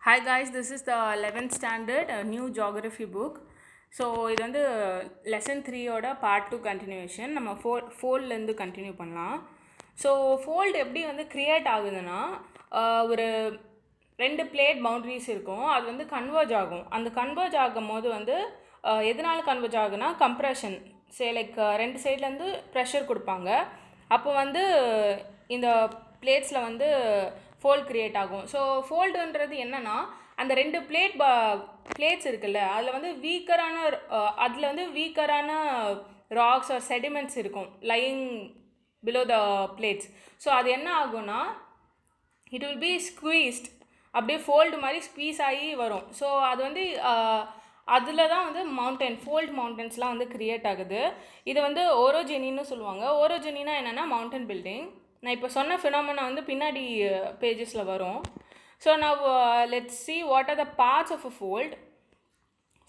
Hi guys, this is the 11th standard new geography book. So இது வந்து lesson 3யோட part 2 continuation. நம்ம ஃபோல்ட்லேருந்து continue பண்ணலாம். So fold எப்படி வந்து க்ரியேட் ஆகுதுன்னா, ஒரு 2 பிளேட் பவுண்ட்ரிஸ் இருக்கும், அது வந்து கன்வர்ஜ் ஆகும். அந்த கன்வர்ஜ் ஆகும் போது வந்து எதனால் கன்வர்ஜ் ஆகுனா, கம்ப்ரெஷன் லைக் 2 சைட்லேருந்து ப்ரெஷர் கொடுப்பாங்க. அப்போ வந்து இந்த பிளேட்ஸில் வந்து ஃபோல்ட் க்ரியேட் ஆகும். ஸோ ஃபோல்டுன்றது என்னென்னா, அந்த 2 பிளேட்ஸ் இருக்குல்ல, அதில் வந்து வீக்கரான ராக்ஸ் ஆர் செடிமெண்ட்ஸ் இருக்கும் lying below the plates. So அது என்ன ஆகும்னா, இட் வில் பி ஸ்குவீஸ்ட், அப்படியே ஃபோல்டு மாதிரி ஸ்குவீஸ் ஆகி வரும். ஸோ அது வந்து அதில் தான் வந்து ஃபோல்ட் மவுண்டன்ஸ்லாம் வந்து க்ரியேட் ஆகுது. இது வந்து ஓரோஜெனின்னு சொல்லுவாங்க. ஓரோஜெனினா என்னென்னா மவுண்டன் பில்டிங். நான் இப்போ சொன்ன ஃபினாமினா வந்து பின்னாடி பேஜஸில் வரும். ஸோ நான் let's see what are the parts of a fold.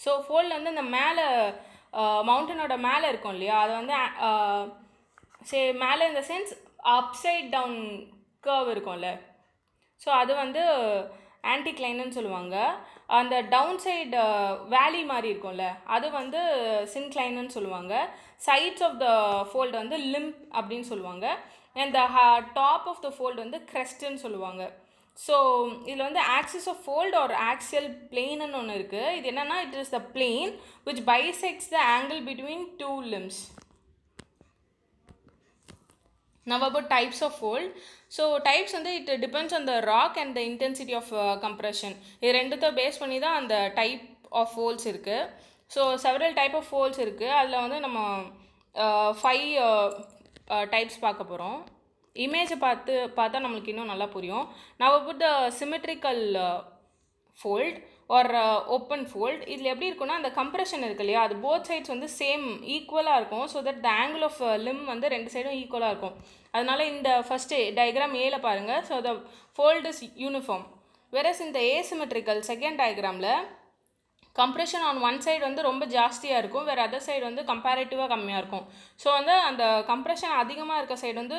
So ஃபோல்டில் வந்து இந்த மேலே மவுண்டனோட மேலே இருக்கும் இல்லையா, அது வந்து மேலே இந்த சென்ஸ் அப்சைட் டவுன் கர்வ் இருக்கும்ல, ஸோ அது வந்து ஆன்டிக்ளைன்னு சொல்லுவாங்க. அந்த டவுன் சைடு வேலி மாதிரி இருக்கும்ல, அது வந்து சின்க்ளைன்னு சொல்லுவாங்க. சைட்ஸ் ஆஃப் த ஃபோல்டு வந்து லிம்ப் அப்படின்னு சொல்லுவாங்க. And the top of the fold வந்து க்ரெஸ்ட்டுன்னு சொல்லுவாங்க. ஸோ இதில் வந்து axis of fold or axial பிளேன்னு ஒன்று இருக்குது. இது என்னென்னா, it is the plane which bisects the angle between 2 limbs. Now about types of fold. So types வந்து it depends on the rock and the intensity of compression. இது ரெண்டுத்தை base பண்ணி தான் அந்த டைப் ஆஃப் folds இருக்குது. So several type of folds இருக்குது. அதில் வந்து நம்ம 5 டைப்ஸ் பார்க்க போகிறோம். இமேஜை பார்த்தா நம்மளுக்கு இன்னும் நல்லா புரியும். Now about the symmetrical fold or open fold. இதில் எப்படி இருக்குன்னா, அந்த கம்ப்ரெஷன் இருக்கு இல்லையா, அது போத் சைட்ஸ் வந்து சேம் ஈக்குவலாக இருக்கும். So that the angle of limb வந்து 2 சைடும் ஈக்குவலாக இருக்கும். அதனால் இந்த ஃபஸ்ட்டு டயக்ராம் ஏல பாருங்கள். So the fold is uniform. Versus இந்த ஏசிமெட்ரிக்கல் செகண்ட் டயக்ராமில் கம்ப்ரெஷன் ஆன் ஒன் சைடு வந்து ரொம்ப ஜாஸ்தியாக இருக்கும், வேறு அதர் சைடு வந்து கம்பேரிட்டிவாக கம்மியாக இருக்கும். ஸோ வந்து அந்த கம்ப்ரெஷன் அதிகமாக இருக்க சைடு வந்து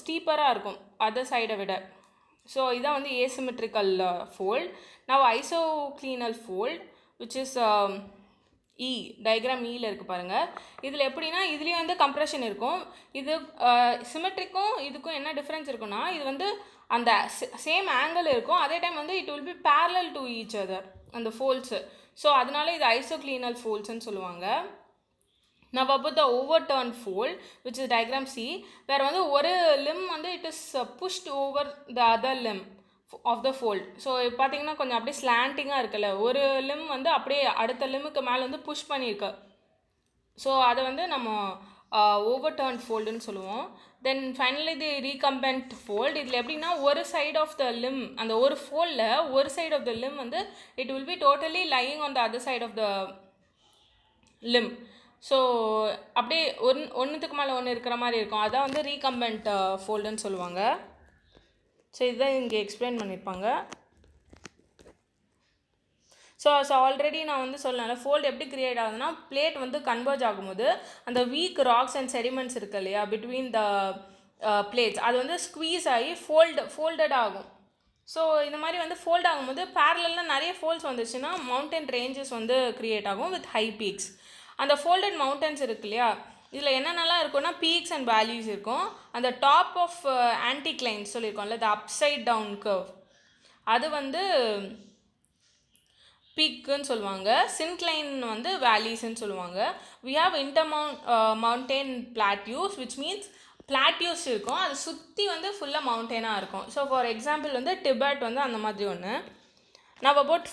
ஸ்டீப்பராக இருக்கும் அதர் சைடை விட. ஸோ இதான் வந்து asymmetrical fold. Now isoclinal fold which is diagram ஈயில் இருக்குது பாருங்கள். இதில் எப்படின்னா, இதுலேயும் வந்து கம்ப்ரெஷன் இருக்கும். இது சிமெட்ரிக்கும் இதுக்கும் என்ன டிஃப்ரென்ஸ் இருக்குன்னா, இது வந்து அந்த சேம் ஆங்கிள் இருக்கும், அதே டைம் வந்து it will B parallel to each other அந்த ஃபோல்ட்ஸு. ஸோ அதனால இது ஐசோக்ளீனல் ஃபோல்ட்ஸ்ன்னு சொல்லுவாங்க. Now about the overturned fold, which is diagram C, where வந்து ஒரு limb வந்து it is pushed over the other limb of the fold. So பார்த்தீங்கன்னா கொஞ்சம் அப்படியே ஸ்லாண்டிங்காக இருக்குல்ல, ஒரு limb வந்து அப்படியே அடுத்த லிம்முக்கு மேலே வந்து புஷ் பண்ணியிருக்கு. ஸோ அதை வந்து நம்ம ஓவர்டர்ன் ஃபோல்டுன்னு சொல்லுவோம். Then finally the recumbent fold. இதில் எப்படின்னா, ஒரு சைட் ஆஃப் த லிம், அந்த ஒரு ஃபோல்டில் ஒரு சைட் ஆஃப் த லிம் வந்து it will be totally lying on the other side of the limb. So அப்படியே ஒன்றுத்துக்கு மேலே ஒன்று இருக்கிற மாதிரி இருக்கும். அதான் வந்து ரீகம்பெண்ட் ஃபோல்டுன்னு சொல்லுவாங்க. ஸோ இதுதான் இங்கே எக்ஸ்பிளைன் பண்ணியிருப்பாங்க. ஸோ ஆல்ரெடி நான் வந்து சொல்லலாம், ஃபோல்டு எப்படி க்ரியேட் ஆகுதுன்னா, பிளேட் வந்து கன்வர்ஜ் ஆகும்போது அந்த வீக் ராக்ஸ் அண்ட் செடிமெண்ட்ஸ் இருக்கு இல்லையா பிட்வீன் த பிளேட்ஸ், அது வந்து ஸ்குவீஸ் ஆகி ஃபோல்டட் ஆகும். ஸோ இந்த மாதிரி வந்து ஃபோல்ட் ஆகும்போது பேரலில் நிறைய ஃபோல்ட்ஸ் வந்துச்சுன்னா மவுண்டன் ரேஞ்சஸ் வந்து க்ரியேட் ஆகும் வித் ஹை பீக்ஸ். அந்த ஃபோல்டட் மவுண்டன்ஸ் இருக்கு இல்லையா, இதில் என்னென்னலாம் இருக்குன்னா, பீக்ஸ் அண்ட் வேல்யூஸ் இருக்கும். அந்த டாப் ஆஃப் ஆன்டிக்ளைன்ஸ் சொல்லியிருக்கோம்ல, த அப்சைட் டவுன் கர்வ், அது வந்து பீக்குன்னு சொல்லுவாங்க. சின்க்ளைன் வந்து வேலிஸ்ன்னு சொல்லுவாங்க. We have mountain plateaus which means plateaus இருக்கும், அது சுற்றி வந்து ஃபுல்லாக மவுண்டெயினாக இருக்கும். ஸோ ஃபார் எக்ஸாம்பிள் வந்து டிபெட் வந்து அந்த மாதிரி ஒன்று. நவ் அபவுட்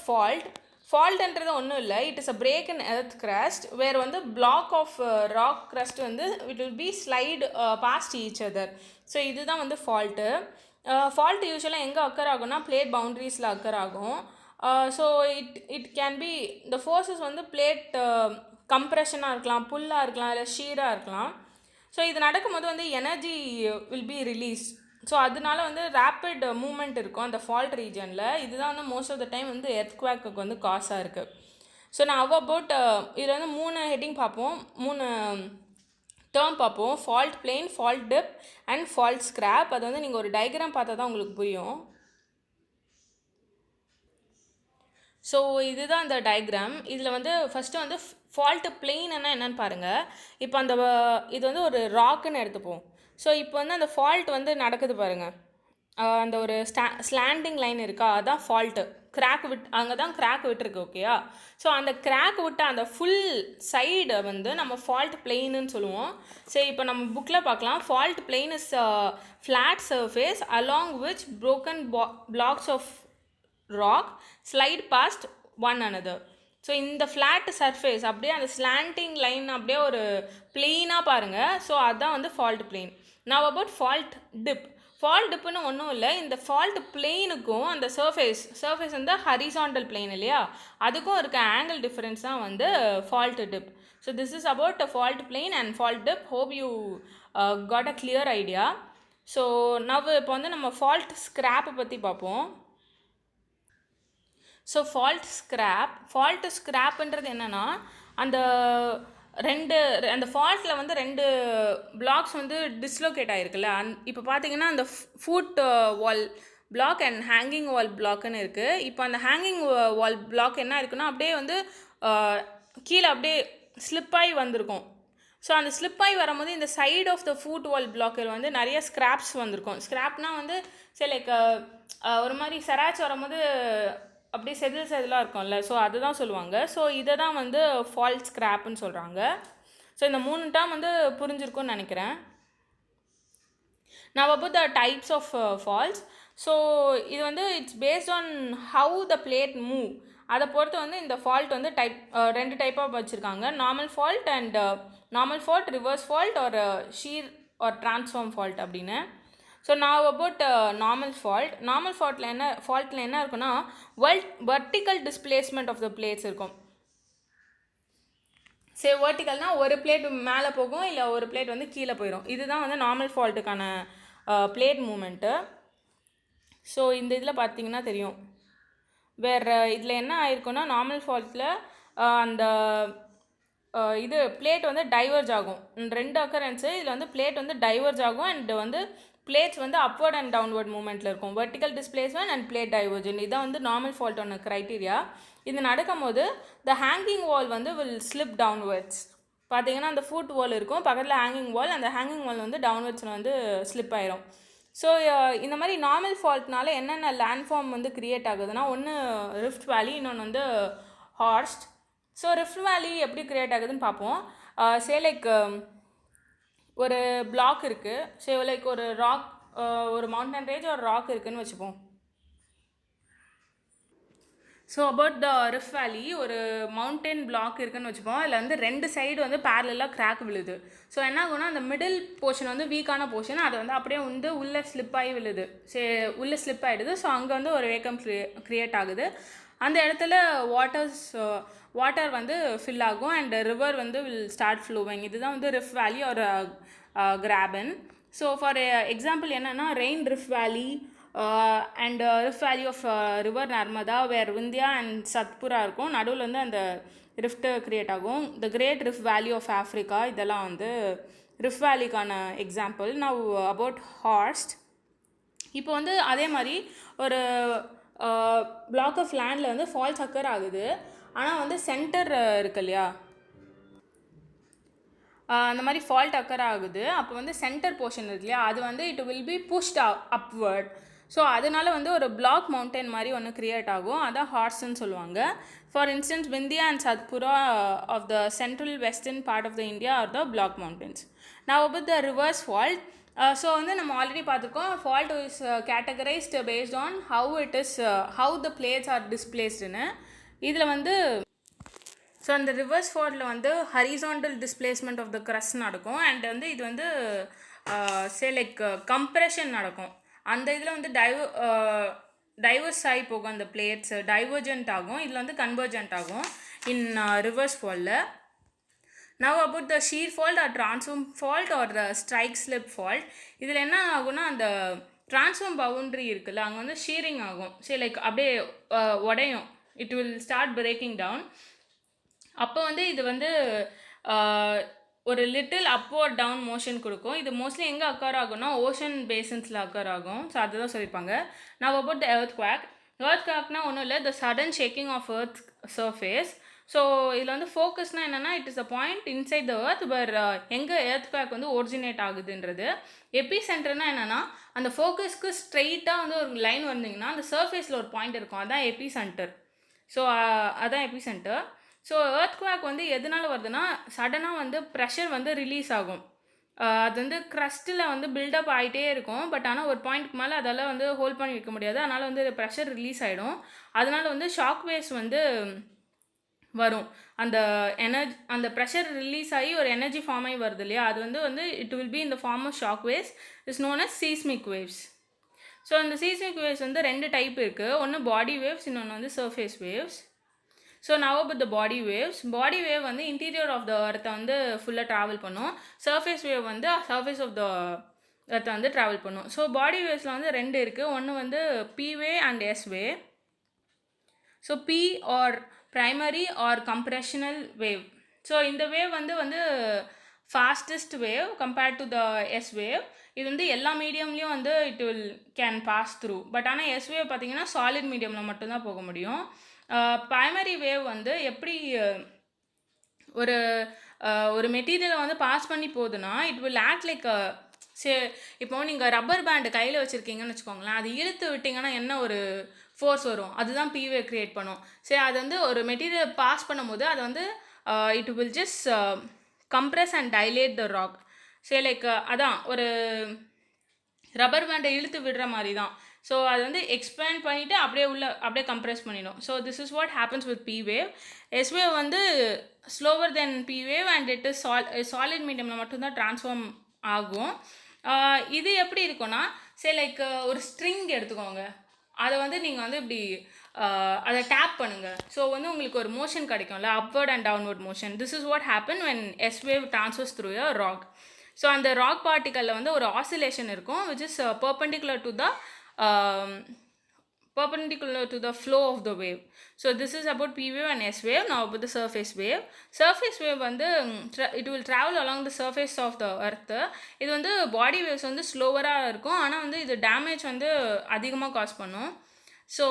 ஃபால்ட்ன்றது ஒன்றும் இல்லை, it is a break in earth crust where வந்து பிளாக் ஆஃப் ராக் கிரஸ்ட் வந்து it will be slide past each other. So இதுதான் வந்து ஃபால்ட்டு. ஃபால்ட் யூஸ்வலாக எங்கே அக்கர் ஆகும்னா, பிளேட் பவுண்ட்ரிஸில் அக்கர் ஆகும். ஸோ இட் கேன் பி இந்த ஃபோர்ஸஸ் வந்து பிளேட் கம்ப்ரெஷனாக இருக்கலாம், புல்லாக இருக்கலாம், இல்லை ஷீராக இருக்கலாம். ஸோ இது நடக்கும்போது வந்து energy will be release. So அதனால வந்து ரேப்பிட் மூமெண்ட் இருக்கும் அந்த ஃபால்ட் ரீஜனில். இதுதான் வந்து மோஸ்ட் ஆஃப் த டைம் வந்து எர்த்குவேக்கு வந்து காசாக இருக்குது. ஸோ நான் அபவுட் இதில் வந்து 3 ஹெட்டிங் பார்ப்போம், 3 டேர்ம் பார்ப்போம். Fault plane, fault dip and fault scrap. அது வந்து நீங்கள் ஒரு டயக்ராம் பார்த்தா தான் உங்களுக்கு புரியும். ஸோ இதுதான் அந்த டயக்ராம். இதில் வந்து ஃபஸ்ட்டு வந்து ஃபால்ட்டு பிளெயின்னா என்னன்னு பாருங்கள். இப்போ அந்த இது வந்து ஒரு ராக்குன்னு எடுத்துப்போம். ஸோ இப்போ வந்து அந்த ஃபால்ட் வந்து நடக்குது பாருங்கள். அந்த ஒரு ஸ்லாண்டிங் லைன் இருக்கா, அதான் ஃபால்ட்டு. கிராக் அங்கே தான் கிராக் விட்டுருக்கு, ஓகேயா. ஸோ அந்த கிராக் விட்ட அந்த ஃபுல் சைடை வந்து நம்ம ஃபால்ட் பிளெயின்னு சொல்லுவோம். சரி, இப்போ நம்ம புக்கில் பார்க்கலாம். Fault plane is flat surface along which broken blocks of rock slide past one another. So இந்த ஃப்ளாட் சர்ஃபேஸ் அப்படியே அந்த ஸ்லாண்டிங் லைன் அப்படியே ஒரு பிளெயினாக பாருங்கள். ஸோ அதுதான் வந்து fault plane. Now about fault dip. Fault டிப்புன்னு ஒன்றும் இல்லை. இந்த ஃபால்ட் பிளெயினுக்கும் அந்த சர்ஃபேஸ் வந்து ஹரிசாண்டல் பிளெயின் இல்லையா, அதுக்கும் இருக்க ஆங்கிள் டிஃபரன்ஸ் தான் வந்து fault dip. So this is about a fault plane and fault dip. Hope you got a clear idea. So now இப்போ வந்து நம்ம ஃபால்ட் ஸ்கிராப்பை பற்றி பார்ப்போம். ஸோ ஃபால்ட் ஸ்கிராப்ன்றது என்னென்னா, அந்த ஃபால்ட்டில் வந்து 2 பிளாக்ஸ் வந்து டிஸ்லோகேட் ஆகிருக்குல்ல. இப்போ பார்த்தீங்கன்னா அந்த foot wall block and hanging wall பிளாக்குன்னு இருக்குது. இப்போ அந்த ஹேங்கிங் வால் பிளாக் என்ன இருக்குன்னா, அப்படியே வந்து கீழே அப்படியே ஸ்லிப்பாகி வந்திருக்கும். ஸோ அந்த ஸ்லிப்பாகி வரும்போது இந்த சைடு ஆஃப் த ஃபுட் வால் பிளாக்கில் வந்து நிறைய ஸ்க்ராப்ஸ் வந்திருக்கும். ஸ்க்ராப்னால் வந்து சரி லைக் ஒரு மாதிரி செராச் வரும்போது அப்படியே செதிலாக இருக்கும்ல, ஸோ அதுதான் சொல்லுவாங்க. ஸோ இதை தான் வந்து ஃபால்ட் ஸ்கிராப்னு சொல்கிறாங்க. ஸோ இந்த 3 டேர்ம் வந்து புரிஞ்சிருக்கும்னு நினைக்கிறேன். Now about the types of faults. So இது வந்து it's based on how the plate move. அதை பொறுத்து வந்து இந்த ஃபால்ட் வந்து 2 டைப்பாக வச்சுருக்காங்க. Normal fault, reverse fault or shear or transform fault அப்படின்னு. ஸோ நான் அபவுட் நார்மல் ஃபால்ட்டில் என்ன இருக்குன்னா, vertical displacement of the plates இருக்கும். சரி, வெர்டிக்கல்னால் ஒரு பிளேட் மேலே போகும், இல்லை ஒரு பிளேட் வந்து கீழே போயிடும். இதுதான் வந்து நார்மல் ஃபால்ட்டுக்கான பிளேட் மூமெண்ட்டு. ஸோ இந்த இதில் பார்த்தீங்கன்னா தெரியும். வேறு இதில் என்ன ஆயிருக்குன்னா, நார்மல் ஃபால்ட்டில் அந்த இது பிளேட் வந்து டைவர்ஜ் ஆகும். 2 அக்கரன்ஸு. இதில் வந்து பிளேட் வந்து டைவர்ஜ் ஆகும் அண்ட் வந்து பிளேட்ஸ் வந்து அப்வர்ட் அண்ட் டவுன்வர்ட் மூமெண்ட்டில் இருக்கும். Vertical displacement and plate divergence, இதுதான் வந்து நார்மல் ஃபால்ட்டோட க்ரைட்டீரியா. இது நடக்கும் போது த ஹேங்கிங் வால் வந்து வில் ஸ்லிப் டவுன்வர்ட்ஸ். பார்த்தீங்கன்னா அந்த ஃபுட் வால் இருக்கும், பக்கத்தில் ஹேங்கிங் வால். அந்த ஹேங்கிங் வால் வந்து டவுன்வர்ட்ஸில் வந்து ஸ்லிப் ஆயிரும். ஸோ இந்த மாதிரி நார்மல் ஃபால்ட்னால என்னென்ன லேண்ட்ஃபார்ம் வந்து க்ரியேட் ஆகுதுன்னா, ஒன்று ரிஃப்ட் வேலி, இன்னொன்று வந்து ஹார்ஸ்ட். ஸோ ரிஃப்ட் வேலி எப்படி க்ரியேட் ஆகுதுன்னு பார்ப்போம். சே லைக் ஒரு பிளாக் இருக்குது. ஸோ லைக் ஒரு ராக், ஒரு மவுண்டன் ரேஞ்ச் ஒரு ராக் இருக்குதுன்னு வச்சுப்போம். So about the rift valley, ஒரு மவுண்டன் பிளாக் இருக்குதுன்னு வச்சுப்போம். அதில் வந்து 2 சைடு வந்து பேரலாக கிராக் விழுது. ஸோ என்ன ஆகும்னா, அந்த மிடில் போர்ஷன் வந்து வீக்கான போர்ஷன், அது வந்து அப்படியே வந்து உள்ளே ஸ்லிப்பாகி விழுது. உள்ளே ஸ்லிப் ஆகிடுது. ஸோ அங்கே வந்து ஒரு வேக்கம் க்ரியேட் ஆகுது. அந்த இடத்துல வாட்டர் வந்து ஃபில் ஆகும் அண்ட் ரிவர் வந்து வில் ஸ்டார்ட் ஃப்ளோவிங். இதுதான் வந்து ரிஃப்ட் வேலி ஒரு கிராபன். ஸோ ஃபார் எக்ஸாம்பிள் என்னென்னா, Rhine rift valley and rift valley of river Narmada, where Vindhya and Satpura இருக்கும். நடுவில் வந்து அந்த ரிஃப்ட்டு க்ரியேட் ஆகும். The great rift valley of Africa, இதெல்லாம் வந்து ரிஃப்ட் வேலிக்கான எக்ஸாம்பிள். Now about horst. இப்போ வந்து அதே மாதிரி ஒரு பிளாக் ஆஃப் லேண்டில் வந்து ஃபால்ஸ் அக்கர் ஆகுது. ஆனால் வந்து சென்டர் இருக்கு இல்லையா, அந்த மாதிரி ஃபால்ட் அக்கர் ஆகுது. அப்போ வந்து சென்டர் போர்ஷன் இருக்கு இல்லையா, அது வந்து it will B pushed upward. So அதனால வந்து ஒரு பிளாக் மவுண்டன் மாதிரி ஒன்று க்ரியேட் ஆகும். அதான் ஹார்ஸ்ன்னு சொல்லுவாங்க. For instance, Vindhya and Satpura of the central western part of the India or the black mountains. Now about the reverse fault. So வந்து நம்ம ஆல்ரெடி பார்த்துருக்கோம், fault is categorised based on how the plates are டிஸ்பிளேஸ்டுன்னு. இதில் வந்து so அந்த reverse ஃபால்ட்டில் வந்து horizontal displacement of the crust நடக்கும் அண்ட் வந்து இது வந்து சே லைக் கம்ப்ரெஷன் நடக்கும். அந்த இதில் வந்து டைவர்ஸ் ஆகி போகும். அந்த பிளேட்ஸ் டைவர்ஜென்ட் ஆகும், இதில் வந்து கன்வர்ஜென்ட் ஆகும் இன் ரிவர்ஸ் ஃபால்ட்டில். Now about the shear fault or transform fault or the strike slip fault. இதில் என்ன ஆகும்னா, அந்த ட்ரான்ஸ்ஃபார்ம் பவுண்ட்ரி இருக்குல்ல, அங்கே வந்து ஷீரிங் ஆகும். சரி லைக் அப்படியே உடையும். It will start breaking down. அப்போ வந்து இது வந்து ஒரு லிட்டில் அப்வர்ட் டவுன் மோஷன் கொடுக்கும். இது மோஸ்ட்லி எங்கே அக்கர் ஆகும்னா, ஓஷன் பேசன்ஸில் அக்கர் ஆகும். ஸோ அதுதான் சொல்லியிருப்பாங்க. Now about the earthquake. earthquakeனா ஒன்றும் இல்லை, the sudden shaking of earth surface. So இதில் வந்து ஃபோக்கஸ்னால் என்னென்னா, it is a point inside the earth பர் எங்கே earthquake வந்து ஒரிஜினேட் ஆகுதுன்றது. எபி சென்டர்னால் என்னென்னா, அந்த ஃபோக்கஸ்க்கு ஸ்ட்ரெயிட்டாக வந்து ஒரு லைன் வந்தீங்கன்னா அந்த சர்ஃபேஸில் ஒரு பாயிண்ட் இருக்கும், அதான் எபி சென்டர். ஸோ அதான் எபி சென்டர். ஸோ earthquake வந்து எதனால் வருதுன்னா, சடனாக வந்து ப்ரெஷர் வந்து ரிலீஸ் ஆகும். அது வந்து க்ரஸ்ட்டில் வந்து பில்டப் ஆகிட்டே இருக்கும். பட் ஆனால் ஒரு பாயிண்ட்டுக்கு மேலே அதால் வந்து ஹோல்ட் பண்ணி வைக்க முடியாது. அதனால் வந்து ப்ரெஷர் ரிலீஸ் ஆகிடும். அதனால் வந்து ஷாக் வேவ்ஸ் வந்து வரும். அந்த ப்ரெஷர் ரிலீஸ் ஆகி ஒரு எனர்ஜி ஃபார்ம் ஆகி வருது இல்லையா, அது வந்து it will be in the form of shock waves, is known as seismic waves. So இந்த சீஸ்மிக் வேவ்ஸ் வந்து 2 டைப் இருக்குது. ஒன்று பாடி வேவ்ஸ், இன்னொன்று வந்து surface waves. So now about the body waves. Body wave வந்து இன்டீரியர் ஆஃப் த எர்த்தை வந்து ஃபுல்லாக ட்ராவல் பண்ணும். சர்ஃபேஸ் வேவ் வந்து சர்ஃபேஸ் ஆஃப் த எர்த்தை வந்து ட்ராவல் பண்ணும். ஸோ பாடி வேவ்ஸில் வந்து 2 இருக்குது. ஒன்று வந்து P wave and S wave. So P or primary or compressional wave. So இந்த வேவ் வந்து fastest wave compared to the S wave. இது வந்து எல்லா மீடியம்லேயும் வந்து it will can pass through. But ஆனால் எஸ் வேவ் பார்த்தீங்கன்னா சாலிட் மீடியமில் மட்டும்தான் போக முடியும். ப்ரைமரி வேவ் வந்து எப்படி ஒரு மெட்டீரியலை வந்து பாஸ் பண்ணி போகுதுன்னா, இட் வில் ஆக்ட் லைக் இப்போ நீங்கள் ரப்பர் பேண்டு கையில் வச்சுருக்கீங்கன்னு வச்சுக்கோங்களேன், அது இழுத்து விட்டிங்கன்னா என்ன ஒரு ஃபோர்ஸ் வரும், அதுதான் பி வேவ் க்ரியேட் பண்ணும். சரி, அது வந்து ஒரு மெட்டீரியல் பாஸ் பண்ணும்போது அது வந்து it will just compress and dilate the rock. சரி, லைக் அதான் ஒரு ரப்பர் பேண்டை இழுத்து விடுற மாதிரி தான். ஸோ அது வந்து எக்ஸ்பேண்ட் பண்ணிவிட்டு அப்படியே கம்ப்ரெஸ் பண்ணிடும். So this is what happens with P wave. S wave வந்து slower then P wave and it is solid மீடியமில் மட்டும்தான் ட்ரான்ஸ்ஃபார்ம் ஆகும். இது எப்படி இருக்கும்னா, சரி லைக் ஒரு ஸ்ட்ரிங் எடுத்துக்கோங்க, அதை வந்து நீங்கள் வந்து இப்படி அதை டேப் பண்ணுங்கள். ஸோ வந்து உங்களுக்கு ஒரு மோஷன் கிடைக்கும்ல, upward and downward motion. This is what happen when S wave transfers through a rock. So அந்த ராக் பார்ட்டிக்கலில் வந்து ஒரு ஆசிலேஷன் இருக்கும் which is perpendicular to the flow of the wave. So this is about P wave and S wave. Now about the surface wave. Surface wave வந்து it will travel along the surface of the earth. இது வந்து பாடி waves வந்து ஸ்லோவராக இருக்கும், ஆனால் வந்து இது damage வந்து அதிகமாக காஸ் பண்ணும். ஸோ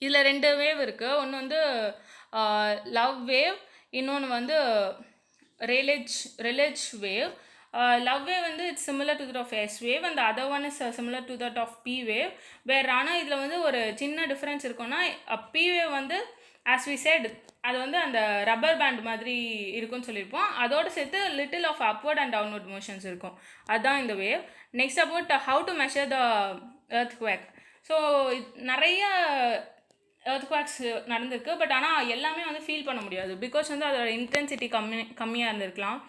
இதில் 2 வேவ் இருக்குது. ஒன்று வந்து லவ் வேவ், இன்னொன்று வந்து Rayleigh wave. Love wave வந்து it's similar to that of S wave and the other one is similar to that of P wave. வேற ஆனால் இதில் வந்து ஒரு சின்ன டிஃப்ரென்ஸ் இருக்குன்னா, P wave வந்து as we said அது வந்து அந்த ரப்பர் பேண்ட் மாதிரி இருக்குன்னு சொல்லியிருப்போம். அதோடு சேர்த்து little of upward and downward motions இருக்கும். அதுதான் இந்த wave. Next about how to measure the earthquake. So நிறைய எர்த்குவாக்ஸ் நடந்திருக்கு. பட் ஆனால் எல்லாமே வந்து ஃபீல் பண்ண முடியாது, பிகாஸ் வந்து அதோட இன்டென்சிட்டி கம்மியாக இருந்திருக்கலாம்.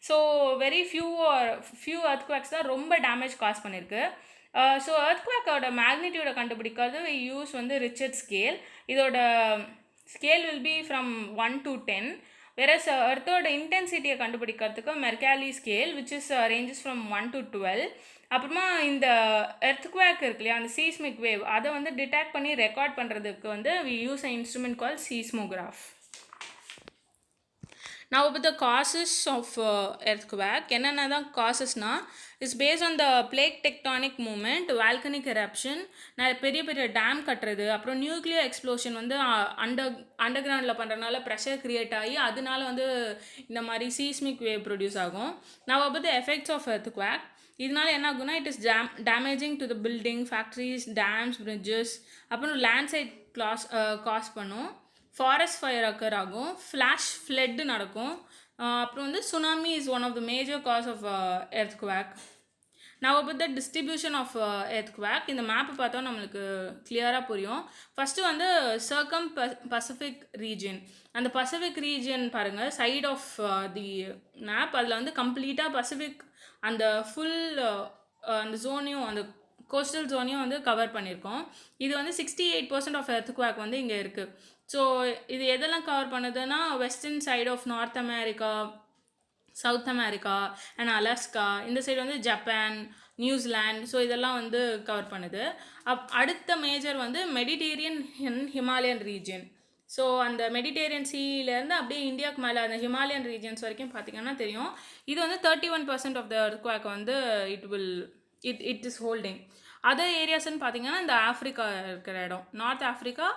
ஸோ வெரி ஃபியூ எர்த்குவாக்ஸ் தான் ரொம்ப டேமேஜ் காஸ் பண்ணியிருக்கு. ஸோ எர்த்குவாக்கோட மேக்னிடியூடை கண்டுபிடிக்கிறது யூஸ் வந்து ரிச்சர்ட் ஸ்கேல். இதோட scale will be from 1 to 10. whereas எர்த்தோட இன்டென்சிட்டியை கண்டுபிடிக்கிறதுக்கு Mercalli scale which is ranges from 1 to 12. அப்புறமா இந்த எர்த்குவேக் இருக்கு இல்லையா, அந்த சீஸ்மிக் வேவ், அதை வந்து டிடெக்ட் பண்ணி ரெக்கார்ட் பண்ணுறதுக்கு வந்து we use an instrument called seismograph. Now about the causes of earthquake. என்னென்ன தான் காசஸ்னா, is based on the plate tectonic movement, volcanic eruption, பெரிய பெரிய டேம் கட்டுறது, அப்புறம் நியூக்ளியர் எக்ஸ்ப்ளோஷன் வந்து அண்டர் கிரவுண்டில் பண்ணுறதுனால ப்ரெஷர் க்ரியேட் ஆகி அதனால வந்து இந்த மாதிரி சீஸ்மிக் வேவ் ப்ரொடியூஸ் ஆகும். Now about the effects of earthquake. இதனால என்ன ஆகுனா, it is damaging to the building, factories, dams, bridges, அப்புறம் லேண்ட்ஸ்லைட் காஸ் பண்ணும், ஃபாரஸ்ட் ஃபயர் அக்கர் ஆகும், ஃப்ளாஷ் ஃப்ளட்டு நடக்கும், அப்புறம் வந்து tsunami is one of the major cause of earthquake. Now about the distribution of earthquake. இந்த map பார்த்தா நம்மளுக்கு கிளியராக புரியும். ஃபஸ்ட்டு வந்து பசிபிக் ரீஜன். அந்த பசிபிக் ரீஜன் பாருங்கள், சைட் ஆஃப் தி மேப், அதில் வந்து கம்ப்ளீட்டாக பசிபிக் அந்த ஃபுல் அந்த ஜோனையும் அந்த கோஸ்டல் ஜோனையும் வந்து கவர் பண்ணியிருக்கோம். இது வந்து 68% ஆஃப் எர்த்குவேக் வந்து இங்கே இருக்குது. ஸோ இது எதெல்லாம் கவர் பண்ணுதுன்னா, western side of North America, South America and Alaska, இந்த சைடு வந்து ஜப்பான், நியூசிலாண்ட், ஸோ இதெல்லாம் வந்து கவர் பண்ணுது. அடுத்த மேஜர் வந்து Mediterranean and Himalayan region. So அந்த மெடிடேரியன் சீலேருந்து அப்படியே இந்தியாவுக்கு மேலே அந்த ஹிமாலயன் ரீஜன்ஸ் வரைக்கும் பார்த்திங்கன்னா தெரியும். இது வந்து 31% ஆஃப் த எர்த்குவேக் வந்து இட் இஸ் ஹோல்டிங். அதர் ஏரியாஸ்ன்னு பார்த்தீங்கன்னா இந்த ஆஃப்ரிக்கா இருக்கிற இடம், North Africa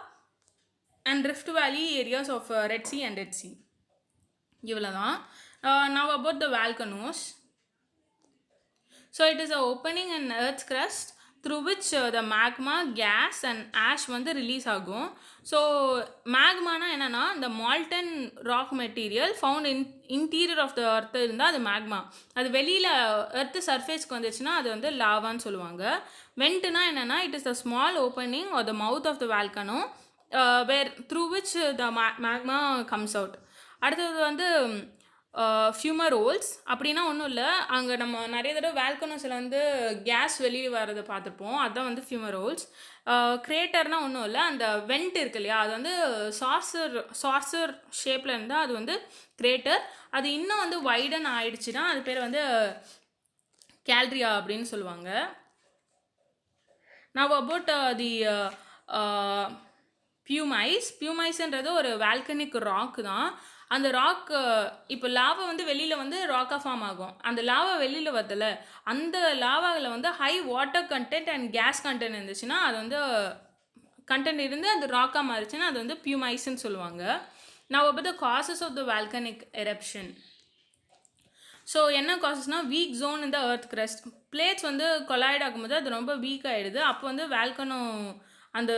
and rift valley areas of Red Sea and Red Sea. இவ்வளோ தான். Now about the volcanoes. So it is a opening in earth's crust through which the magma, gas and ash வந்து release ஆகும். So மேக்மானா என்னென்னா இந்த molten rock material found interior of the earth இருந்தால் அது magma. அது வெளியில் எர்த்து சர்ஃபேஸ்க்கு வந்துச்சுன்னா அது வந்து லாவான்னு சொல்லுவாங்க. வெண்ட்டுனா என்னென்னா it is the small opening or the mouth of the volcano where through which the magma comes out. அடுத்தது வந்து ஃபியூமரோல்ஸ். அப்படின்னா ஒன்றும் இல்லை, அங்கே நம்ம நிறைய தடவை வேல்கனோஸில் வந்து கேஸ் வெளியே வர்றதை பார்த்துருப்போம், அதுதான் வந்து ஃபியூமரோல்ஸ். கிரேட்டர்னால் ஒன்றும் இல்லை, அந்த வெண்ட் இருக்கு இல்லையா, அது வந்து சார்சர் ஷேப்பில் இருந்தால் அது வந்து கிரேட்டர். அது இன்னும் வந்து வைடன் ஆயிடுச்சுன்னா அது பேர் வந்து கேல்ட்ரியா அப்படின்னு சொல்லுவாங்க. Now about the பியூமைஸ். பியூமைஸ்ன்றது ஒரு வால்கனிக் ராக் தான். அந்த ராக் இப்போ லாவா வந்து வெளியில் வந்து ராக்காக ஃபார்ம் ஆகும். அந்த லாவா வெளியில் வருதுல்ல, அந்த லாவாவில் வந்து high water content and gas content இருந்துச்சுன்னா அது வந்து கண்டென்ட் இருந்து அது ராக்காக மாறிச்சுன்னா அது வந்து பியூமைஸ்ன்னு சொல்லுவாங்க. Now about the causes of the volcanic eruption. So என்ன காசஸ்னால் வீக் ஜோன் இந்த எர்த் கிரஸ்ட். பிளேட்ஸ் வந்து கொலாய்ட் ஆகும்போது அது ரொம்ப வீக் ஆகிடுது. அப்போ வந்து வேல்கனோ அந்த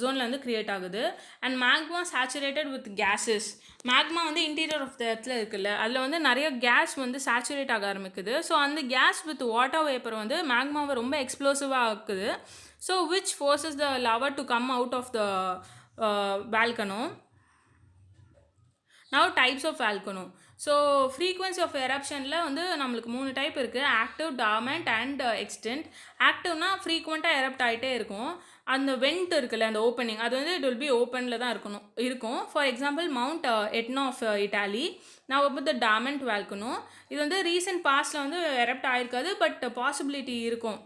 ஜோனில் வந்து க்ரியேட் ஆகுது. And magma saturated with gases. Magma வந்து இன்டீரியர் ஆஃப் த எர்த்தில் இருக்குல்ல, அதில் வந்து நிறைய கேஸ் வந்து சேச்சுரேட் ஆக ஆரம்பிக்குது. ஸோ அந்த கேஸ் வித் வாட்டர் வேப்பர் வந்து மேக்மாவை ரொம்ப எக்ஸ்ப்ளோசிவாக ஆக்குது. So which forces the lava to come out of the volcano. Now types of volcano. So frequency of எரப்ஷனில் வந்து நம்மளுக்கு 3 டைப் இருக்குது, ஆக்டிவ், டார்மெண்ட் அண்ட் எக்ஸ்டென்ட். ஆக்டிவ்னா ஃப்ரீக்வெண்ட்டாக எரப்ட் ஆகிட்டே இருக்கும். அந்த வெண்ட் இருக்குல்ல, அந்த ஓப்பனிங், அது வந்து இட் வில் பி ஓப்பனில் தான் இருக்கும். For example Mount Etna of Italy. நான் about the டார்மெண்ட் வால்கனோ. இது வந்து ரீசெண்ட் பாஸ்டில் வந்து எரப்ட் ஆகிருக்காது, பட் பாசிபிலிட்டி இருக்கும்.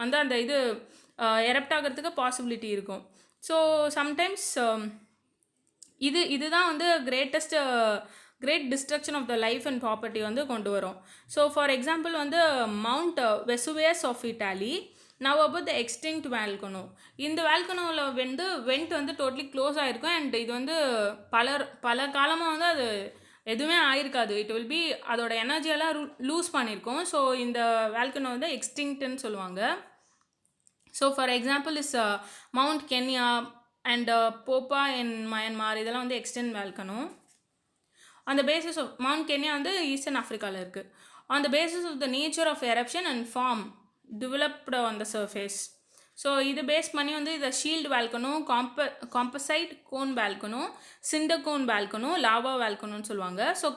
வந்து அந்த இது எரப்ட் ஆகிறதுக்கு பாசிபிலிட்டி இருக்கும். ஸோ சம்டைம்ஸ் இதுதான் வந்து great destruction of the life and property வந்து கொண்டு வரும். ஸோ ஃபார் எக்ஸாம்பிள் வந்து Mount Vesuvius of Italy. Now about the extinct volcano. இந்த வால்கனோவில் வந்து வெண்ட் வந்து டோட்டலி க்ளோஸ் ஆகிருக்கும். அண்ட் இது வந்து பல காலமாக வந்து அது எதுவுமே ஆயிருக்காது. இட் வில் பி அதோட எனர்ஜியெல்லாம் லூஸ் பண்ணியிருக்கோம். ஸோ இந்த வால்கனோ வந்து எக்ஸ்டிங்க்ட்னு சொல்லுவாங்க. So for example is Mount Kenya and Popa in Myanmar. இதெல்லாம் வந்து extinct volcano. On the basis of Mount Kenya வந்து ஈஸ்டர்ன் ஆஃப்ரிக்காவில் இருக்குது. On the basis of the nature of eruption and form developed on the surface. So இது base பண்ணி வந்து இதை shield volcano, composite cone volcano, cinder cone volcano, lava வால்கனோன்னு சொல்லுவாங்க. So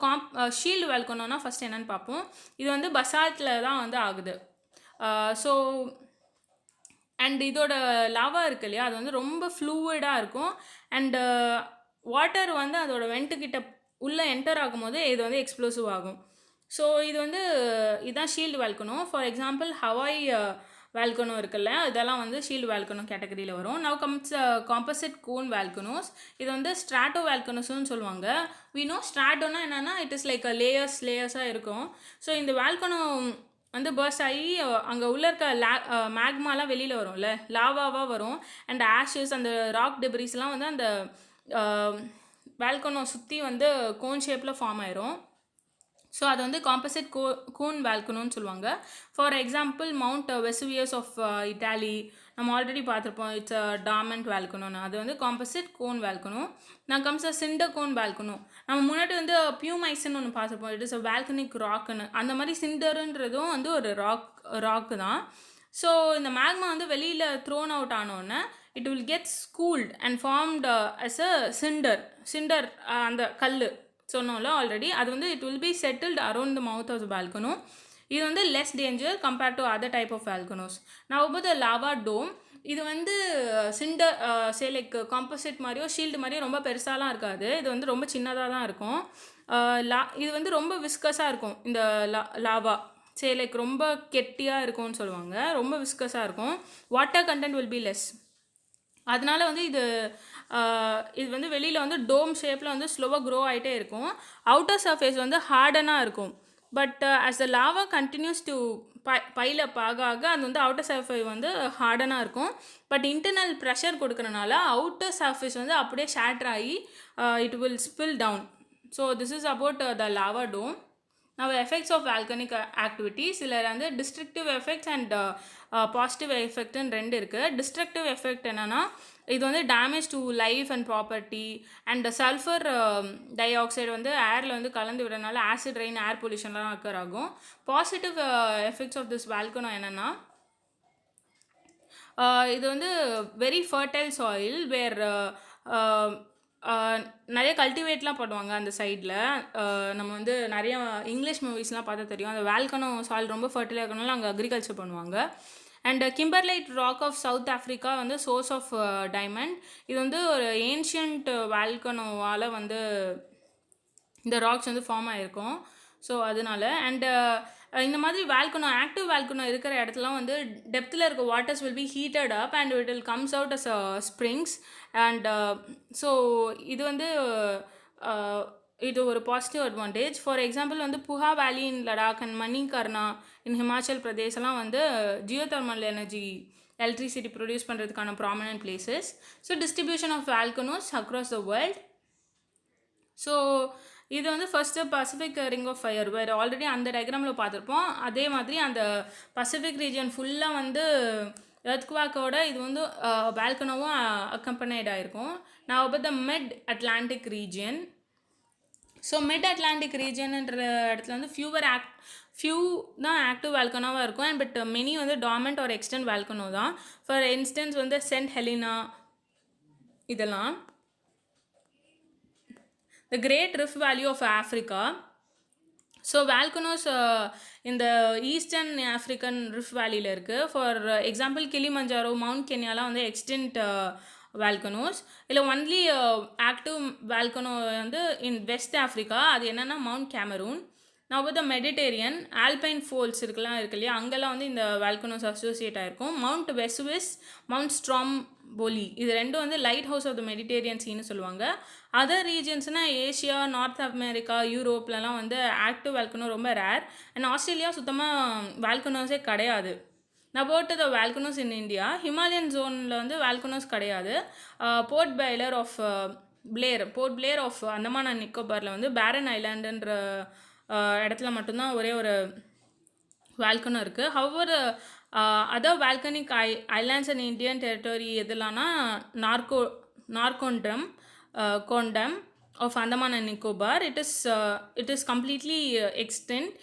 shield வால்கனோனா first என்னென்னு பார்ப்போம். இது வந்து பசால்ட்டில் தான் வந்து ஆகுது. ஸோ அண்ட் இதோட லாவா இருக்கு இல்லையா, அது வந்து ரொம்ப ஃப்ளூயிடாக இருக்கும். அண்டு வாட்டர் வந்து அதோட வெண்ட்டுக்கிட்ட உள்ளே என்டர் ஆகும்போது இது வந்து எக்ஸ்ப்ளோசிவ் ஆகும். ஸோ இது வந்து இதுதான் shield volcano. For example Hawaii volcano இருக்குல்ல, இதெல்லாம் வந்து ஷீல்டு வால்கனோ கேட்டகரியில் வரும். Now comes composite cone volcanoes. இது வந்து ஸ்ட்ராட்டோ வால்கனோஸ்னு சொல்லுவாங்க. வி நோ ஸ்ட்ராட்டோனா என்னென்னா இட் இஸ் லைக் லேயர்ஸாக இருக்கும். ஸோ இந்த வால்கனோ வந்து பர்ஸ்ட் ஆகி அங்கே உள்ள இருக்க மேக்மாலாம் வெளியில் வரும்ல, லாவாவாக வரும். அண்ட் ஆஷஸ் அந்த ராக் டெப்ரிஸ்லாம் வந்து அந்த வால்கனோ சுற்றி வந்து கோன் ஷேப்பில் ஃபார்ம் ஆயிரும். ஸோ அது வந்து காம்பசிட் கோன் வால்கனோன்னு சொல்லுவாங்க. For example Mount Vesuvius of Italy நம்ம ஆல்ரெடி பார்த்துருப்போம், இட்ஸ் டார்மெண்ட் வால்கனோன்னு. அது வந்து காம்பசிட் கோன் வால்கனோ. நான் கம்ஸ் சிண்டர் கோன் வால்கனோ. நம்ம முன்னாடி வந்து பியூமைஸ்ன்னு ஒன்று பார்த்துருப்போம், இட் இஸ் அ வால்கனிக் ராக்குன்னு. அந்த மாதிரி சிண்டருன்றதும் வந்து ஒரு ராக்கு தான். ஸோ இந்த மேக்மா வந்து வெளியில் த்ரோன் அவுட் ஆனோடனே it will get cooled and formed as a cinder அந்த கல் சொன்னோம்ல ஆல்ரெடி, அது வந்து it will be settled around the mouth of the volcano. இது வந்து less danger compared to other type of volcanoes. Now about the lava dome. இது வந்து cinder like composite மாதிரியோ ஷீல்டு மாதிரியோ ரொம்ப பெருசாலாம் இருக்காது. இது வந்து ரொம்ப சின்னதாக தான் இருக்கும். இது வந்து ரொம்ப விஸ்கஸாக இருக்கும். இந்த லாவா லைக் ரொம்ப கெட்டியாக இருக்கும்னு சொல்லுவாங்க. ரொம்ப விஸ்கஸாக இருக்கும். Water content will be less. அதனால வந்து இது வந்து வெளியில் வந்து டோம் ஷேப்பில் வந்து ஸ்லோவாக க்ரோ ஆகிட்டே இருக்கும். அவுட்டர் சர்ஃபேஸ் வந்து ஹார்டனாக இருக்கும். But as the lava continues to pile up ஆக ஆக அது வந்து அவுட்டர் சர்ஃபேஸ் வந்து ஹார்டனாக இருக்கும். பட் இன்டர்னல் ப்ரெஷர் கொடுக்கறனால அவுட்டர் சர்ஃபேஸ் வந்து அப்படியே ஷேட்டர் ஆகி it will spill down. So this is about the lava dome. Now effects of volcanic activities இதில் வந்து டிஸ்ட்ரக்டிவ் எஃபெக்ட்ஸ் அண்ட் பாசிட்டிவ் எஃபெக்ட்னு ரெண்டு இருக்குது. டிஸ்ட்ரக்டிவ் எஃபெக்ட் என்னென்னா இது வந்து damage to life and property and sulphur dioxide வந்து ஏரில் வந்து கலந்து விடுறதுனால ஆசிட் ரெயின் ஏர் பொல்யூஷன்லாம் அக்கர் ஆகும். Positive effects of this volcano என்னென்னா இது வந்து வெரி ஃபர்டைல் சாயில் வேர் நிறைய கல்டிவேட்லாம் பண்ணுவாங்க அந்த சைடில். நம்ம வந்து நிறைய இங்கிலீஷ் மூவிஸ்லாம் பார்த்தா தெரியும், அந்த வால்கனோ சாயில் ரொம்ப ஃபர்டைலாக இருக்கனால அங்கே அக்ரிகல்ச்சர் பண்ணுவாங்க. And kimberlite rock of South Africa வந்து சோர்ஸ் ஆஃப் டைமண்ட். இது வந்து ஒரு ஏன்ஷியன்ட் வால்கனோவால் வந்து இந்த ராக்ஸ் வந்து ஃபார்ம் ஆகிருக்கும். ஸோ அதனால அண்டு இந்த மாதிரி வால்கனோ ஆக்டிவ் வால்கனோ இருக்கிற இடத்துலாம் வந்து டெப்த்தில் இருக்க waters will be heated up and it will comes out as springs. And so இது வந்து இது ஒரு பாசிட்டிவ் அட்வான்டேஜ். ஃபார் எக்ஸாம்பிள் வந்து Puga valley in Ladakh and Manikarna in Himachal பிரதேசெல்லாம் வந்து ஜியோதர்மல் எனர்ஜி எலக்ட்ரிசிட்டி ப்ரொடியூஸ் பண்ணுறதுக்கான prominent places. So distribution of volcanoes across the world. So இது வந்து first Pacific ring of fire வேறு ஆல்ரெடி அந்த டயக்ராமில் பார்த்துருப்போம். அதே மாதிரி அந்த பசிபிக் ரீஜன் ஃபுல்லாக வந்து எர்த்குவாக்கோட இது வந்து வால்கனோவும் அக்கம்பனைட் ஆகிருக்கும். Now about the mid Atlantic region. So mid Atlantic ரீஜியன்ன்ற இடத்துல வந்து ஃபியூ தான் ஆக்டிவ் வால்கனோவாக இருக்கும். பட் மெனி வந்து டார்மெண்ட் ஒரு எக்ஸ்டென்ட் வால்கனோ தான். ஃபார் இன்ஸ்டன்ஸ் வந்து சென்ட் ஹெலினா இதெல்லாம். The Great Rift Valley of Africa. So volcanoes in the eastern African Rift Valley இருக்குது. ஃபார் எக்ஸாம்பிள் கிளிமஞ்சாரோ மவுண்ட் கென்யாலாம் வந்து எக்ஸ்டென்ட் வால்கனோஸ். இல்லை ஒன்லி ஆக்டிவ் வால்கனோ வந்து இன் west Africa, அது என்னென்னா mount Cameron. நான் வந்து மெடிடேரியன் ஆல்பைன் ஃபோல்ஸ் இருக்கு இல்லையா, அங்கெல்லாம் வந்து இந்த வால்கனோஸ் அசோசியேட் ஆகிருக்கும். மவுண்ட் வெசுவிஸ், மவுண்ட் ஸ்ட்ராம்போலி, இது ரெண்டும் வந்து lighthouse of the Mediterranean சீன்னு சொல்லுவாங்க. அதர் ரீஜன்ஸ்னால் ஏஷியா, நார்த் அமெரிக்கா, யூரோப்லலாம் வந்து ஆக்டிவ் வால்கனோ ரொம்ப ரேர். அண்ட் ஆஸ்திரேலியா சுத்தமாக வால்கனோஸே கிடையாது. About the volcanoes in India, Himalayan ஜோனில் வந்து வால்கனோஸ் கிடையாது. Port Blair of Andaman and நிக்கோபாரில் வந்து பேரன் ஐலாண்டுன்ற இடத்துல மட்டும்தான் ஒரே ஒரு வால்கனோ இருக்குது. Our other volcanic islands and Indian territory எதுலான்னா நார்கோண்டம் of Andaman and Nicobar. It is completely extinct.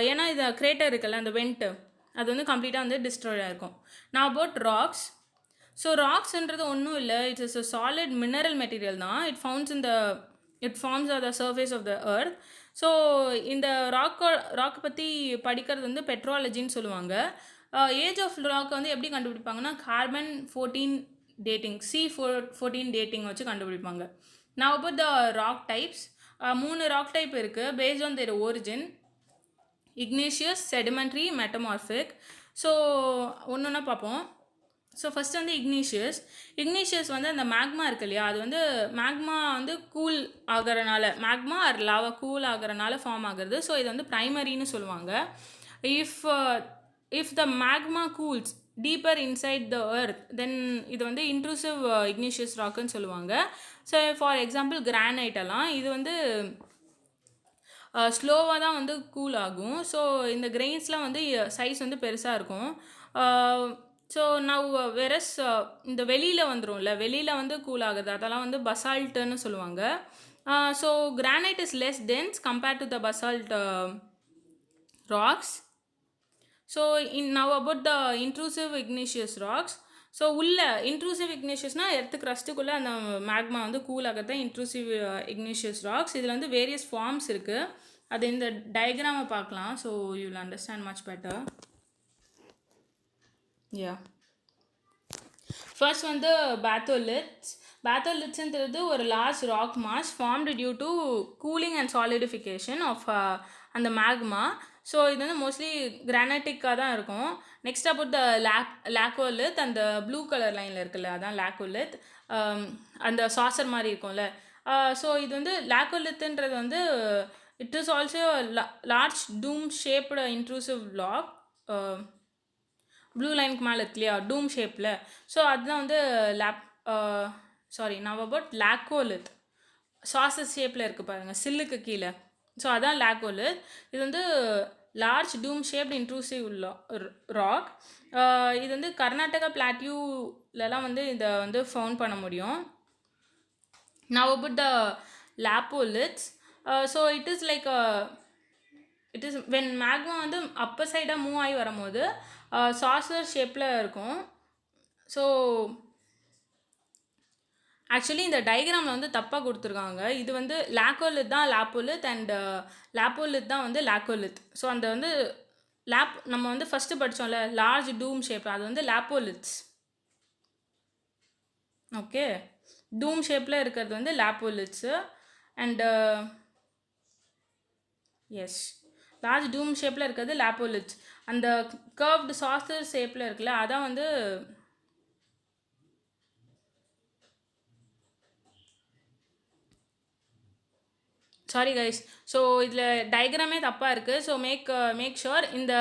ஏன்னா இது கிரேட்டர் இருக்குல்ல, அந்த வெண்ட்டு அது வந்து கம்ப்ளீட்டாக வந்து டிஸ்ட்ராய் ஆகிருக்கும். நான் அபவுட் ராக்ஸ். ஸோ ராக்ஸ்ன்றது ஒன்றும் இல்லை, it is a solid mineral material தான். It forms or the surface of the earth. So இந்த ராக்கை பற்றி படிக்கிறது வந்து பெட்ரோலஜின்னு சொல்லுவாங்க. ஏஜ் ஆஃப் ராக்கை வந்து எப்படி கண்டுபிடிப்பாங்கன்னா கார்பன் 14 டேட்டிங், C14 டேட்டிங் வச்சு கண்டுபிடிப்பாங்க. Now about the rock types. 3 rock type இருக்குது based on their origin: igneous, sedimentary, metamorphic. So ஒன்று ஒன்றா பார்ப்போம். ஸோ ஃபஸ்ட்டு வந்து இக்னேஷியஸ் வந்து அந்த மேக்மா இருக்கு இல்லையா, அது வந்து மேக்மா வந்து கூல் ஆகிறனால, மேக்மா ஆர் லாவா கூல் ஆகிறனால ஃபார்ம் ஆகுறது. ஸோ இது வந்து ப்ரைமரின்னு சொல்லுவாங்க. If the magma cools deeper inside the earth then இது வந்து இன்ட்ரூசிவ் இக்னேஷியஸ் ராக்குன்னு சொல்லுவாங்க. ஸோ ஃபார் எக்ஸாம்பிள் கிரானைட்டெல்லாம் இது வந்து ஸ்லோவாக தான் வந்து கூல் ஆகும். ஸோ இந்த கிரெயின்ஸ்லாம் வந்து சைஸ் வந்து பெருசாக இருக்கும். ஸோ நான் வெரஸ் இந்த வெளியில் வந்துடும்ல, வெளியில் வந்து கூல் ஆகுது, அதெல்லாம் வந்து பசால்ட்டுன்னு சொல்லுவாங்க. So granite is less dense compared to the basalt rocks. So now about the intrusive igneous rocks. So உள்ள இன்ட்ரூசிவ் இக்னேஷியஸ்னால் எர்த்து க்ரஸ்ட்டுக்குள்ளே அந்த மேக்மா வந்து கூல் ஆகிறது தான் இன்ட்ரூசிவ் இக்னேஷியஸ் ராக்ஸ். இதில் வந்து வேரியஸ் ஃபார்ம்ஸ் இருக்குது, அது இந்த டயக்ராமை பார்க்கலாம். So you will understand much better. First வந்து பேத்தோலித்ஸ்ன்றது ஒரு large rock mass formed due to cooling and solidification of அந்த மேக்மா. ஸோ இது வந்து மோஸ்ட்லி கிரானைட்டிக்காக தான் இருக்கும். நெக்ஸ்ட் அபவுட் த லாக்கோலித், அந்த ப்ளூ கலர் லைனில் இருக்குல்ல, அதான் லாக்கோலித், அந்த சாசர் மாதிரி இருக்கும்ல. ஸோ இது வந்து லாக்கோலித்துன்றது வந்து It is also a large dome-shaped intrusive rock. Blue லைனுக்கு மேலே இருக்கு இல்லையா, டூம் ஷேப்பில். ஸோ அதுதான் வந்து now about லாக்கோலித். சாசஸ் ஷேப்பில் இருக்குது பாருங்கள், சில்லுக்கு கீழே. ஸோ அதான் லாக்கோலித். இது வந்து லார்ஜ் டூம் ஷேப்டு இன்ட்ரூசிவ் ராக். இது வந்து கர்நாடகா பிளாட்யூலலாம் வந்து இதை வந்து ஃபவுண்ட் பண்ண முடியும். Now about the lapoliths. So it is like it is when magma வந்து அப்பர் சைடாக மூவ் ஆகி வரும்போது சாசர் ஷேப்பில் இருக்கும். ஸோ ஆக்சுவலி இந்த டயக்ராமில் வந்து தப்பாக கொடுத்துருக்காங்க. இது வந்து லாக்கோலித் தான் லாப்போலித், அண்ட் லாப்போலித் தான் வந்து லாக்கோலித். ஸோ அந்த வந்து நம்ம வந்து ஃபஸ்ட்டு படித்தோம்ல லார்ஜ் டூம் ஷேப், அது வந்து லாப்போலித்ஸ். ஓகே, டூம் ஷேப்பில் இருக்கிறது வந்து லாப்போலித்ஸு. அண்டு எஸ், லார்ஜ் டூம் ஷேப்பில் இருக்கிறது லாப்போலித்ஸ். அந்த கர்வ்டு சாசர் ஷேப்பில் இருக்குல்ல, அதான் வந்து சாரி கைஸ். ஸோ இதில் டயக்ராமே தப்பாக இருக்குது. ஸோ மேக் ஷுர் இந்த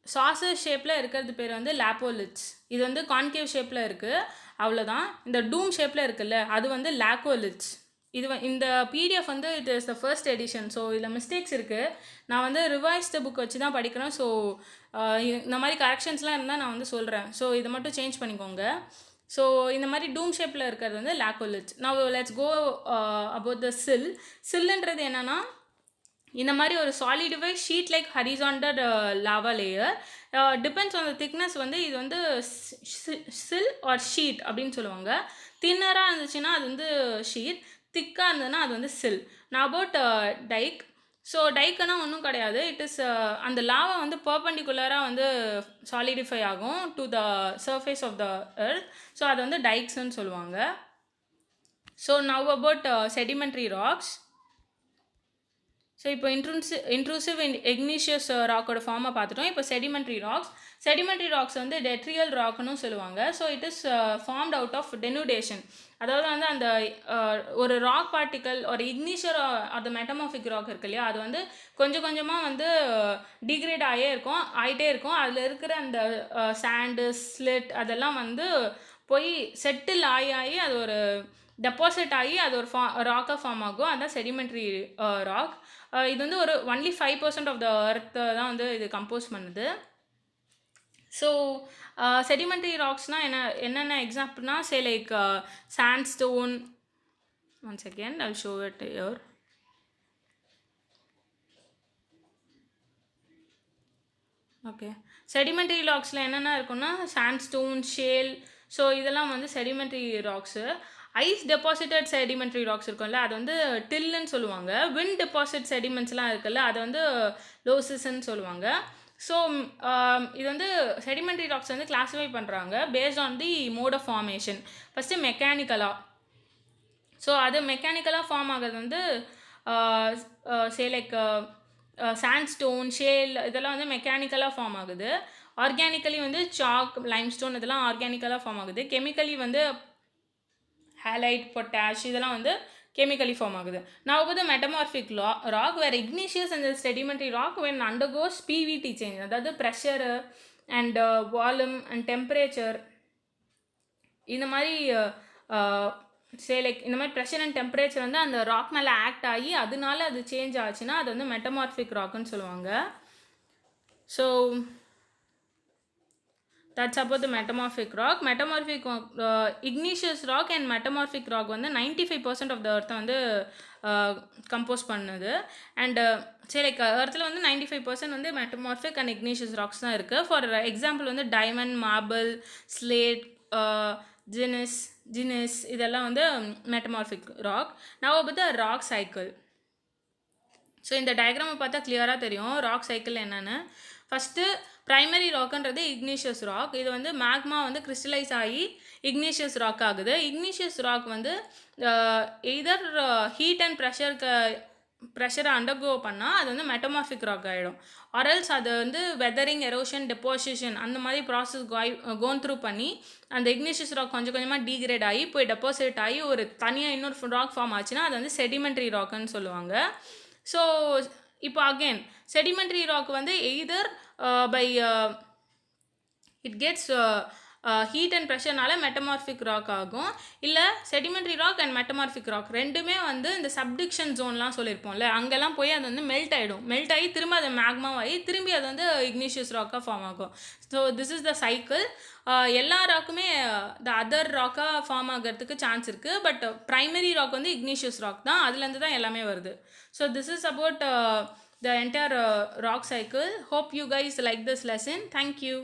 சாசர் ஷேப்பில் இருக்கிறது பேர் வந்து லாப்போலித்ஸ். இது வந்து கான்கேவ் ஷேப்பில் இருக்குது, அவ்வளோதான். இந்த டூம் ஷேப்பில் இருக்குல்ல, அது வந்து லாக்கோலித்ஸ். இந்த பிடிஎஃப் வந்து it is the first edition. So இதில் மிஸ்டேக்ஸ் இருக்குது. நான் வந்து ரிவைஸ்டு புக் வச்சு தான் படிக்கிறேன். ஸோ இந்த மாதிரி கரெக்ஷன்ஸ்லாம் இருந்தால் நான் வந்து சொல்கிறேன். ஸோ இதை மட்டும் சேஞ்ச் பண்ணிக்கோங்க. ஸோ இந்த மாதிரி டூம் ஷேப்பில் இருக்கிறது வந்து laccoliths. Now let's go about the சில்லுன்றது என்னென்னா, இந்த மாதிரி ஒரு solidify sheet like horizontal lava layer. Depends on the thickness வந்து இது வந்து சில் ஆர் ஷீட் அப்படின்னு சொல்லுவாங்க. தின்னராக இருந்துச்சுன்னா அது வந்து ஷீட், திக்காக இருந்ததுன்னா அது வந்து சில். நான் அபவுட் டைக். ஸோ டைக்குன்னா ஒன்றும் கிடையாது. இட் இஸ் அந்த லாவா வந்து பர்பண்டிகுலராக வந்து சாலிடிஃபை ஆகும் to the surface of the earth. So அது வந்து டைக்ஸ்ன்னு சொல்லுவாங்க. So now about sedimentary rocks. So இப்போ இன்ட்ரூசிவ் இக்னிஷியஸ் ராக்கோட ஃபார்மை பார்த்துட்டோம். இப்போ செடிமெண்ட்ரி ராக்ஸ் வந்து டெட்ரியல் ராக்னு சொல்லுவாங்க. So it is formed out of denudation. அதாவது வந்து அந்த ஒரு ராக் பார்ட்டிக்கல் ஒரு இக்னிஷியர் அந்த மெட்டமார்பிக் ராக் இருக்கு இல்லையா, அது வந்து கொஞ்சம் கொஞ்சமாக வந்து டிகிரேட் ஆகிட்டே இருக்கும். அதில் இருக்கிற அந்த சாண்டு ஸ்லிட் அதெல்லாம் வந்து போய் செட்டில் ஆகி அது ஒரு டெபாசிட் ஆகி அது ஒரு ராக்காக ஃபார்ம் ஆகும். அதுதான் செடிமெண்ட்ரி ராக். இது வந்து ஒரு ஒன்லி 5% ஆஃப் த எர்த்தை தான் வந்து இது கம்போஸ் பண்ணுது. ஸோ செடிமெண்ட்ரி ராக்ஸ்னால் என்னென்ன எக்ஸாம்பிள்னா, say like sandstone. One second, I will show it here. Okay, sedimentary ராக்ஸில் என்னென்ன இருக்குன்னா சாண்ட்ஸ்டோன், ஷேல். ஸோ இதெல்லாம் வந்து sedimentary rocks. Ice deposited sedimentary rocks இருக்கும்ல, அது வந்து டில்லுன்னு சொல்லுவாங்க. விண்ட் டெபாசிட் செடிமெண்ட்ஸ்லாம் இருக்குல்ல, அது வந்து லோசிஸ்ன்னு சொல்லுவாங்க. ஸோ இது வந்து செடிமெண்ட்ரி ராக்ஸ் வந்து கிளாஸிஃபை பண்ணுறாங்க based on the mode of formation. First மெக்கானிக்கலாக. ஸோ அது மெக்கானிக்கலாக ஃபார்ம் ஆகிறது வந்து சே லைக் சாண்ட்ஸ்டோன், ஷேல் இதெல்லாம் வந்து மெக்கானிக்கலாக ஃபார்ம் ஆகுது. ஆர்கானிக்கலி வந்து சாக், லைம்ஸ்டோன் இதெல்லாம் ஆர்கானிக்கலாக ஃபார்ம் ஆகுது. கெமிக்கலி வந்து ஹேலைட், பொட்டாஷ் இதெல்லாம் வந்து கெமிக்கலி ஃபார்ம் ஆகுது. Now about the metamorphic rock where igneous and the sedimentary rock when undergoes PVT change, அதாவது pressure and volume and temperature இந்த மாதிரி சே லைக் இந்த மாதிரி ப்ரெஷர் அண்ட் டெம்பரேச்சர் வந்து அந்த ராக் மேலே ஆக்ட் ஆகி அதனால அது சேஞ்ச் ஆச்சுன்னா அது வந்து மெட்டமார்பிக் ராக்குன்னு சொல்லுவாங்க. So that's about the metamorphic rock. Igneous rock and metamorphic rock வந்து 95% of the earth வந்து கம்போஸ் பண்ணுது. அண்ட் சரி லைக் எர்த்தில் வந்து 95% வந்து மெட்டமார்பிக் அண்ட் இக்னிஷியஸ் ராக்ஸ் தான் இருக்குது. ஃபார் எக்ஸாம்பிள் வந்து டைமண்ட், மார்பிள், ஸ்லேட், ஜினிஸ் இதெல்லாம் வந்து metamorphic rock. Now about the rock cycle. So இந்த டயக்ராமை பார்த்தா கிளியராக தெரியும் ராக் சைக்கிள் என்னென்னு. ஃபஸ்ட்டு ப்ரைமரி ராக்குன்றது இக்னிஷியஸ் ராக். இது வந்து மேக்மா வந்து கிறிஸ்டலைஸ் ஆகி இக்னிஷியஸ் ராக் ஆகுது. இக்னிஷியஸ் ராக் வந்து எய்தர் ஹீட் அண்ட் ப்ரெஷரை அண்டர்கோ பண்ணால் அது வந்து மெட்டமார்பிக் ராக் ஆகிடும். ஆர்எல்ஸ் அது வந்து வெதரிங், எரோஷன், டெபாசிஷன் அந்த மாதிரி ப்ராசஸ் கோன் த்ரூ பண்ணி அந்த இக்னிஷியஸ் ராக் கொஞ்சம் கொஞ்சமாக டீக்ரேட் ஆகி போய் டெபாசிட் ஆகி ஒரு தனியாக இன்னொரு ராக் ஃபார்ம் ஆச்சுன்னா அது வந்து செடிமெண்ட்ரி ராக்குன்னு சொல்லுவாங்க. ஸோ இப்போ அகெயின் செடிமெண்ட்ரி ராக் வந்து either by it gets heat and ப்ரெஷர்னால மெட்டமார்ஃபிக் ராக் ஆகும், இல்லை sedimentary rock and metamorphic rock ரெண்டுமே வந்து இந்த சப்டிக்ஷன் ஜோன்லாம் சொல்லியிருப்போம்ல, அங்கெல்லாம் போய் அது வந்து மெல்ட் ஆகிடும். மெல்ட் ஆகி திரும்ப அது மேக்மாவாகி திரும்பி அது வந்து இக்னிஷியஸ் ராக்காக ஃபார்ம் ஆகும். So this is the cycle. எல்லா ராக்குமே த அதர் ராக்காக ஃபார்ம் ஆகிறதுக்கு சான்ஸ் இருக்குது. பட் ப்ரைமரி ராக் வந்து இக்னிஷியஸ் ராக் தான், அதுலேருந்து தான் எல்லாமே வருது. So this is about the entire rock cycle. Hope you guys like this lesson. Thank you.